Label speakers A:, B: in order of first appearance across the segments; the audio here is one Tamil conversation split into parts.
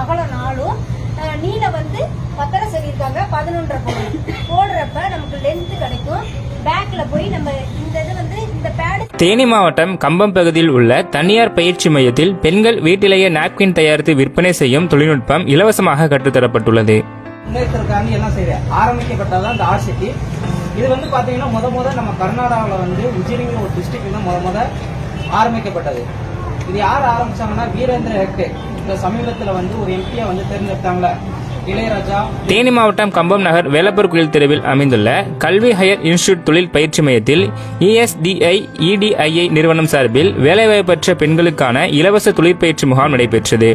A: அகலம் 4 நீளம் வந்து 10 சொல்லியிருக்காங்க 11 போடுறப்ப நமக்கு லென்த் கிடைக்கும். பேக்ல போய் நம்ம இந்த இது வந்து இந்த பேட்.
B: தேனி மாவட்டம் கம்பம் பகுதியில் உள்ள தனியார் பயிற்சி மையத்தில் பெண்கள் வீட்டிலேயே நாப்கின் தயாரித்து விற்பனை செய்யும் தொழில்நுட்பம் இலவசமாக கற்றுத்தரப்பட்டுள்ளது.
C: முன்னேற்றத்துக்காக எல்லாம் செய்ய ஆரம்பிக்கப்பட்டதான் இந்த ஆர்சிட்டி. இது வந்து பாத்தீங்கன்னா முத நம்ம கர்நாடகாவில் வந்து உஜினிங்கிற ஒரு டிஸ்ட்ரிக்ட் தான் முத ஆரம்பிக்கப்பட்டது. இது யார் ஆரம்பிச்சாங்கன்னா வீரேந்திர ஹெக்டே. இந்த சமீபத்தில் வந்து ஒரு எம்பியா வந்து தேர்ந்தெடுத்தாங்களே இளையராஜா.
B: தேனி மாவட்டம் கம்பம் நகர் வேலப்பர் கோயில் தெருவில் அமைந்துள்ள கல்வி ஹையர் இன்ஸ்டிடியூட் தொழில் பயிற்சி மையத்தில் ESDI EDII நிறுவனம் சார்பில் வேலைவாய்ப்பற்ற பெண்களுக்கான இலவச தொழிற்பயிற்சி முகாம் நடைபெற்றது.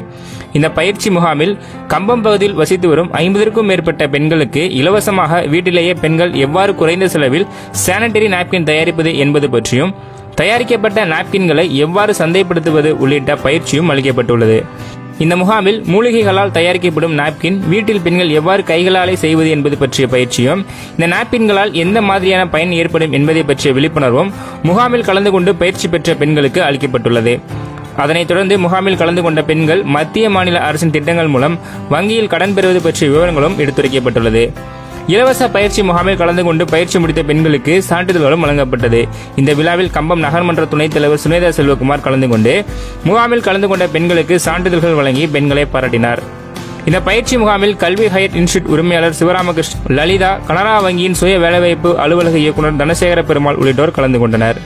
B: இந்த பயிற்சி முகாமில் கம்பம் பகுதியில் வசித்து வரும் 50க்கும் மேற்பட்ட பெண்களுக்கு இலவசமாக வீட்டிலேயே பெண்கள் எவ்வாறு குறைந்த செலவில் சானிட்டரி நாப்கின் தயாரிப்பது என்பது பற்றியும் தயாரிக்கப்பட்ட நாப்கின்களை எவ்வாறு சந்தைப்படுத்துவது உள்ளிட்ட பயிற்சியும் அளிக்கப்பட்டுள்ளது. இந்த முகாமில் மூலிகைகளால் தயாரிக்கப்படும் நாப்கின் வீட்டில் பெண்கள் எவ்வாறு கைகளாலே செய்வது என்பது பற்றிய பயிற்சியும், இந்த நாப்கின்களால் எந்த மாதிரியான பயன் ஏற்படும் என்பதை பற்றிய விழிப்புணர்வும் முகாமில் கலந்து கொண்டு பயிற்சி பெற்ற பெண்களுக்கு அளிக்கப்பட்டுள்ளது. அதனைத் தொடர்ந்து முகாமில் கலந்து கொண்ட பெண்கள் மத்திய மாநில அரசின் திட்டங்கள் மூலம் வங்கியில் கடன் பெறுவது பற்றிய விவரங்களும் எடுத்துரைக்கப்பட்டுள்ளது. இலவச பயிற்சி முகாமில் கலந்து கொண்டு பயிற்சி முடித்த பெண்களுக்கு சான்றிதழ்களும் வழங்கப்பட்டது. இந்த விழாவில் கம்பம் நகர்மன்ற துணைத் தலைவர் சுனேதா செல்வகுமார் கலந்து கொண்டு முகாமில் கலந்து கொண்ட பெண்களுக்கு சான்றிதழ்கள் வழங்கி பெண்களை பாராட்டினார். இந்த பயிற்சி முகாமில் கல்வி ஹையர் இன்ஸ்டிடியூட் உரிமையாளர் சிவராமகிருஷ்ணன், லலிதா, கனரா வங்கியின் சுய வேலைவாய்ப்பு அலுவலக இயக்குநர் தனசேகர பெருமாள் உள்ளிட்டோர் கலந்து கொண்டனர்.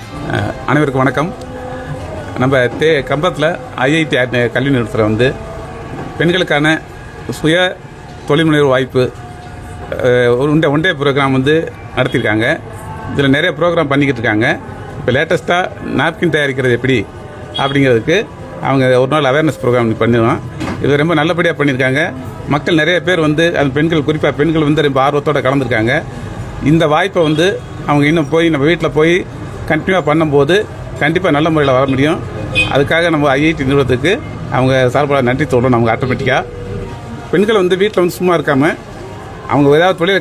D: அனைவருக்கும் வணக்கம். நம்ம கம்பத்தில் IIT கல்வி நிறுவனத்தில் வந்து பெண்களுக்கான சுய தொழில்முனைவு வாய்ப்பு ஒன் டே ப்ரோக்ராம் வந்து நடத்தியிருக்காங்க. இதில் நிறைய ப்ரோக்ராம் பண்ணிக்கிட்டு இருக்காங்க. இப்போ லேட்டஸ்ட்டாக நாப்கின் தயாரிக்கிறது எப்படி அப்படிங்கிறதுக்கு அவங்க ஒரு நாள் அவேர்னஸ் ப்ரோக்ராம் பண்ணுவோம். இது ரொம்ப நல்லபடியாக பண்ணியிருக்காங்க. மக்கள் நிறைய பேர் வந்து அந்த பெண்கள், குறிப்பாக பெண்கள் வந்து ரொம்ப ஆர்வத்தோடு கலந்துருக்காங்க. இந்த வாய்ப்பை வந்து அவங்க இன்னும் போய் நம்ம வீட்டில் போய் கண்டினியூவாக பண்ணும்போது கண்டிப்பாக நல்ல முறையில் வர முடியும். அதுக்காக நம்ம IIT நிறுவனத்துக்கு அவங்க சார்பாக நன்றி சொல்கிறோம். நமக்கு ஆட்டோமேட்டிக்காக பெண்கள் வந்து வீட்டில் வந்து சும்மா இருக்காமல் அவங்க ஏதாவது தொழிலை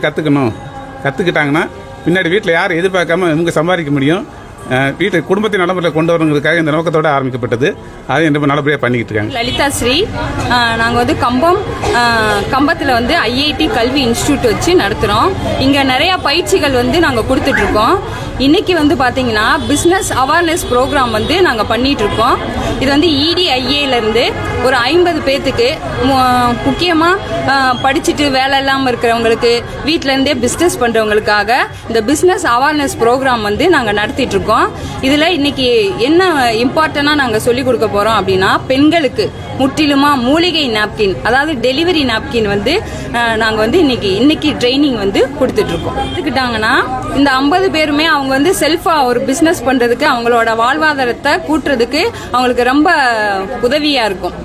D: கற்றுக்கிட்டாங்கன்னா பின்னாடி வீட்டில் யாரும் எதிர்பார்க்காம இவங்க சம்பாதிக்க முடியும். வீட்டு குடும்பத்தின் நலமுறையில் கொண்டு வரணுங்கிறதுக்காக இந்த நோக்கத்தோடு ஆரம்பிக்கப்பட்டது. அதையும் ரொம்ப நல்லபடியாக பண்ணிக்கிட்டு இருக்காங்க.
E: லலிதா ஸ்ரீ, நாங்கள் வந்து கம்பத்தில் வந்து IIT கல்வி இன்ஸ்டிடியூட் வச்சு நடத்துகிறோம். இங்கே நிறையா பயிற்சிகள் வந்து நாங்கள் கொடுத்துட்ருக்கோம். இன்னைக்கு வந்து பார்த்தீங்கன்னா பிஸ்னஸ் அவேர்னஸ் ப்ரோக்ராம் வந்து நாங்கள் பண்ணிட்டு இருக்கோம். இது வந்து EDIA-லேருந்து ஒரு 50 பேர்த்துக்கு முக்கியமாக படிச்சுட்டு வேலை இல்லாமல் இருக்கிறவங்களுக்கு, வீட்டிலேருந்தே பிஸ்னஸ் பண்ணுறவங்களுக்காக இந்த பிஸ்னஸ் அவேர்னஸ் ப்ரோக்ராம் வந்து நாங்கள் நடத்திட்டு இருக்கோம். இதில் இன்னைக்கு என்ன இம்பார்ட்டண்டாக நாங்கள் சொல்லிக் கொடுக்க போகிறோம் அப்படின்னா, பெண்களுக்கு முற்றிலுமாக மூலிகை நாப்கின், அதாவது டெலிவரி நாப்கின் வந்து நாங்கள் வந்து இன்னைக்கு ட்ரைனிங் வந்து கொடுத்துட்ருக்கோம். எடுத்துக்கிட்டாங்கன்னா இந்த 50 பேருமே அவங்க வந்து செல்ஃபாக ஒரு பிஸ்னஸ் பண்ணுறதுக்கு, அவங்களோட வாழ்வாதாரத்தை கூட்டுறதுக்கு அவங்களுக்கு ரொம்ப உதவியாக இருக்கும்.